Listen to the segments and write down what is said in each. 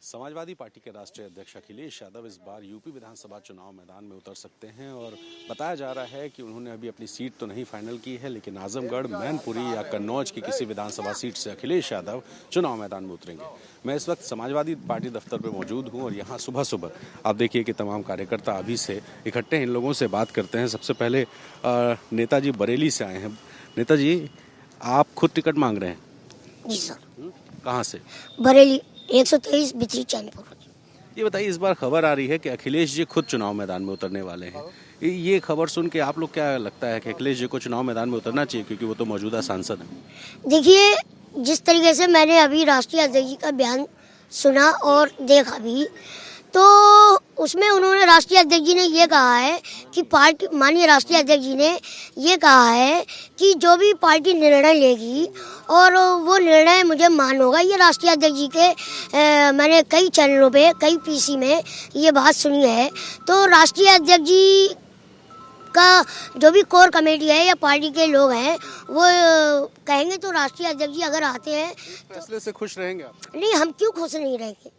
Samajwadi party के राष्ट्रीय अध्यक्ष अखिलेश यादव इस बार यूपी विधानसभा चुनाव मैदान में उतर सकते हैं और बताया जा रहा है कि उन्होंने अभी अपनी सीट तो नहीं फाइनल की है, लेकिन आजमगढ़, मैनपुरी या कन्नौज की किसी विधानसभा सीट से अखिलेश यादव चुनाव मैदान में उतरेंगे। मैं इस वक्त समाजवादी पार्टी दफ्तर पर मौजूद हूँ और यहाँ सुबह सुबह आप देखिए कि तमाम कार्यकर्ता अभी से इकट्ठे हैं। इन लोगों से बात करते हैं। सबसे पहले नेताजी बरेली से आए हैं। नेताजी, आप खुद टिकट मांग रहे हैं? जी सर। कहाँ से? बरेली 123 बिथरी चैनपुर। ये बताइए, इस बार खबर आ रही है कि अखिलेश जी खुद चुनाव मैदान में उतरने वाले हैं। ये खबर सुन के आप लोग क्या लगता है कि अखिलेश जी को चुनाव मैदान में उतरना चाहिए, क्योंकि वो तो मौजूदा सांसद हैं? देखिए, जिस तरीके से मैंने अभी राष्ट्रीय अध्यक्ष जी का बयान सुना और देखा भी, तो उसमें उन्होंने राष्ट्रीय अध्यक्ष जी ने ये कहा है कि पार्टी, माननीय राष्ट्रीय अध्यक्ष जी ने ये कहा है कि जो भी पार्टी निर्णय लेगी और वो निर्णय मुझे मान होगा। ये राष्ट्रीय अध्यक्ष जी के मैंने कई चैनलों पे, कई पीसी में ये बात सुनी है। तो राष्ट्रीय अध्यक्ष जी का जो भी कोर कमेटी है या पार्टी के लोग हैं, वो कहेंगे तो राष्ट्रीय अध्यक्ष जी अगर आते हैं फैसले से खुश रहेंगे आप? नहीं, हम क्यों खुश नहीं रहेंगे?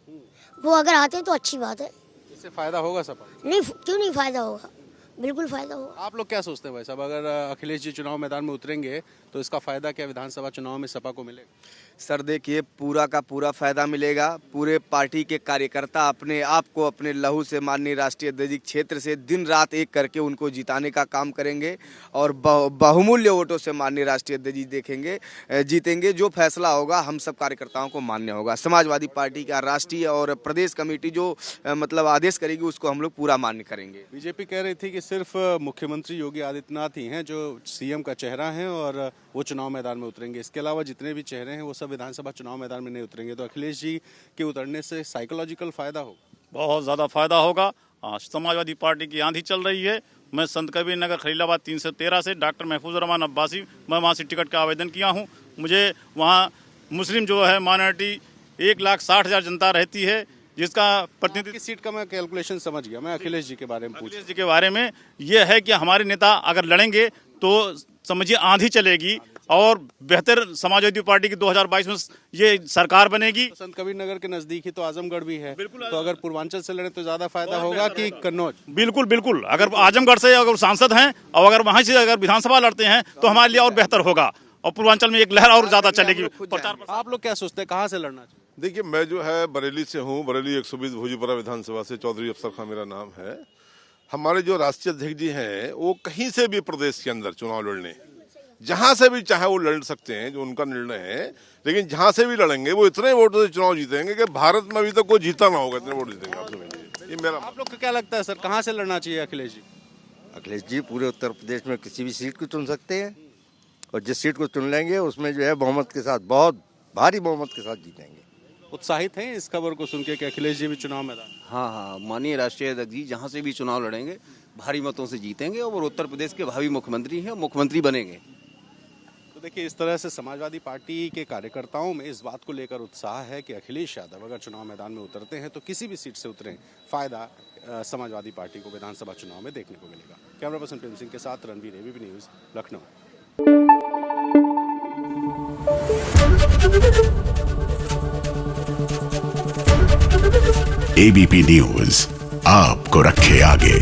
वो अगर आते हैं तो अच्छी बात है। इससे फायदा होगा सपा? नहीं, क्यों नहीं फायदा होगा, बिल्कुल फायदा होगा। आप लोग क्या सोचते हैं भाई साहब, अगर अखिलेश जी चुनाव मैदान में उतरेंगे तो इसका फायदा क्या विधानसभा चुनाव में सपा को मिलेगा? सर देखिए, पूरा का पूरा फायदा मिलेगा। पूरे पार्टी के कार्यकर्ता अपने आप को अपने लहू से माननीय राष्ट्रीय अध्यक्ष क्षेत्र से दिन रात एक करके उनको जिताने का काम करेंगे और बहुमूल्य वोटों से माननीय राष्ट्रीय अध्यक्ष जी देखेंगे जीतेंगे। जो फैसला होगा हम सब कार्यकर्ताओं को मान्य होगा। समाजवादी पार्टी का राष्ट्रीय और प्रदेश कमेटी जो मतलब आदेश करेगी उसको हम लोग पूरा मान्य करेंगे। बीजेपी कह रही थी कि सिर्फ मुख्यमंत्री योगी आदित्यनाथ ही हैं जो सीएम का चेहरा हैं और वो चुनाव मैदान में उतरेंगे। इसके अलावा जितने भी चेहरे हैं वो सब विधानसभा चुनाव मैदान में नहीं उतरेंगे। तो अखिलेश जी के उतरने से साइकोलॉजिकल फायदा होगा? बहुत ज़्यादा फायदा होगा। समाजवादी पार्टी की आंधी चल रही है। मैं संत कबीर नगर खलीलाबाद 313 से डॉक्टर महफूज रहमान अब्बासी, मैं वहाँ से टिकट का आवेदन किया हूँ। मुझे वहाँ मुस्लिम जो है माइनॉरिटी 1,60,000 जनता रहती है, जिसका प्रतिनिधि सीट का मैं कैलकुलेशन समझ गया। मैं अखिलेश जी के बारे में अखिलेश जी के बारे में यह है कि हमारे नेता अगर लड़ेंगे तो समझिए आंधी चलेगी और बेहतर समाजवादी पार्टी की 2022 में ये सरकार बनेगी। संत कबीर नगर के नजदीक ही तो आजमगढ़ भी है, तो अगर पूर्वांचल से लड़े तो ज्यादा फायदा होगा कि कन्नौज? बिल्कुल बिल्कुल, अगर आजमगढ़ से अगर सांसद हैं और अगर वहां से अगर विधानसभा लड़ते हैं तो हमारे लिए और बेहतर होगा और पूर्वांचल में एक लहर और ज्यादा चलेगी। आप लोग क्या सोचते हैं, कहाँ से लड़ना चाहिए? देखिए, मैं जो है बरेली से हूँ। बरेली 120 भोजीपुरा विधानसभा से चौधरी अफसर खां मेरा नाम है। हमारे जो राष्ट्रीय अध्यक्ष जी हैं वो कहीं से भी प्रदेश के अंदर चुनाव लड़ने, जहां से भी चाहे वो लड़ सकते हैं, जो उनका निर्णय है। लेकिन जहां से भी लड़ेंगे वो इतने वोटों से चुनाव जीतेंगे कि भारत में अभी तक कोई जीता ना होगा, इतने वोट जीतेंगे। आप समझिए, ये मेरा। आप लोग को क्या लगता है सर, कहाँ से लड़ना चाहिए अखिलेश जी? अखिलेश जी पूरे उत्तर प्रदेश में किसी भी सीट को चुन सकते हैं और जिस सीट को चुन लेंगे उसमें जो है बहुमत के साथ, बहुत भारी बहुमत के साथ जीतेंगे। उत्साहित हैं इस खबर को सुन के कि अखिलेश जी भी चुनाव मैदान? हाँ, माननीय राष्ट्रीय अध्यक्ष जी जहाँ से भी चुनाव लड़ेंगे भारी मतों से जीतेंगे और उत्तर प्रदेश के भावी मुख्यमंत्री हैं, मुख्यमंत्री बनेंगे। तो देखिए, इस तरह से समाजवादी पार्टी के कार्यकर्ताओं में इस बात को लेकर उत्साह है कि अखिलेश यादव अगर चुनाव मैदान में उतरते हैं तो किसी भी सीट से उतरें, फायदा समाजवादी पार्टी को विधानसभा चुनाव में देखने को मिलेगा। कैमरा पर्सन प्रेम सिंह के साथ Ranveer, ABP news, Lucknow. ABP news आपको रखे आगे।